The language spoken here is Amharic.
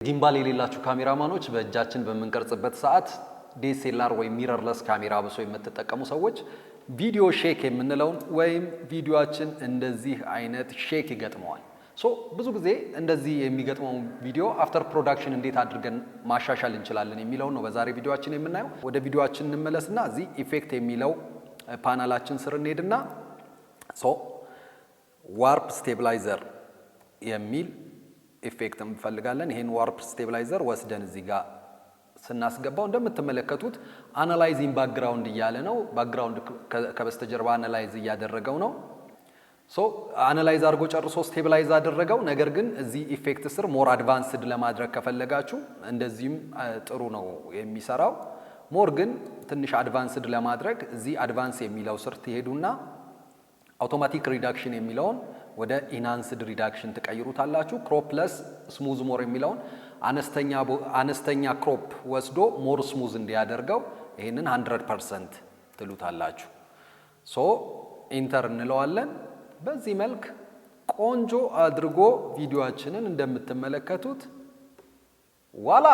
ጊምባል የሌላችሁ ካሜራማኖች በእጃችን በመንቀርጽበት ሰዓት ዲኤስኤልአር ወይ ሚረርለስ ካሜራ ብሶ የምትጠቀሙ ሰዎች ቪዲዮ ሼክ የምንለውን ወይም ቪዲዮአችን እንደዚህ አይነት ሼክ ይገጥመዋል። ብዙ ጊዜ እንደዚህ የሚገጥመው ቪዲዮ አፍተር ፕሮዳክሽን እንዴት አድርገን ማሻሻል እንችላለን የሚለው ነው በዛሬ ቪዲዮአችን የምናየው። ወደ ቪዲዮአችን እንመለስና እዚህ ኢፌክት የሚለው ፓናላችን ስር እንሄድና ዋርፕ ስቴብላይዘር የሚል ኢፌክት እንፈልጋለን። ይሄን ዋርፕ ስቴብላይዘር ወስደን እዚህ ጋር ስናስገባው እንደምትመለከቱት አናላይዚንግ ባክግራውንድ እያለ ነው። ባክግራውንድ ከበስተጀርባ አናላይዝ እያደረገው ነው። አናላይዝ አድርጎ ጨርሶ ስቴብላይዝ አደረገው። ነገር ግን እዚህ ኢፌክት ስር ሞር አድቫንስድ ለማድረግ ከፈለጋችሁ እንደዚህም ጥሩ ነው የሚሰራው። ሞር ግን ትንሽ አድቫንስድ ለማድረግ እዚህ አድቫንስ የሚለው ስር ትሄዱና አውቶማቲክ ሪዳክሽን የሚለውን ወደ ኢንሃንስድ ሪዳክሽን ትቀይሩታላችሁ። ክሮፕ ፕለስ ስሙዝ ሞር የሚለውን አነስተኛ ክሮፕ ወስዶ ሞር ስሙዝ እንዲያደርገው ይሄንን 100% ትሉታላችሁ። ኢንተር እንለዋለን። በዚህ መልክ ቆንጆ አድርጎ ቪዲዮአችንን እንደምትመለከቱት ዋላ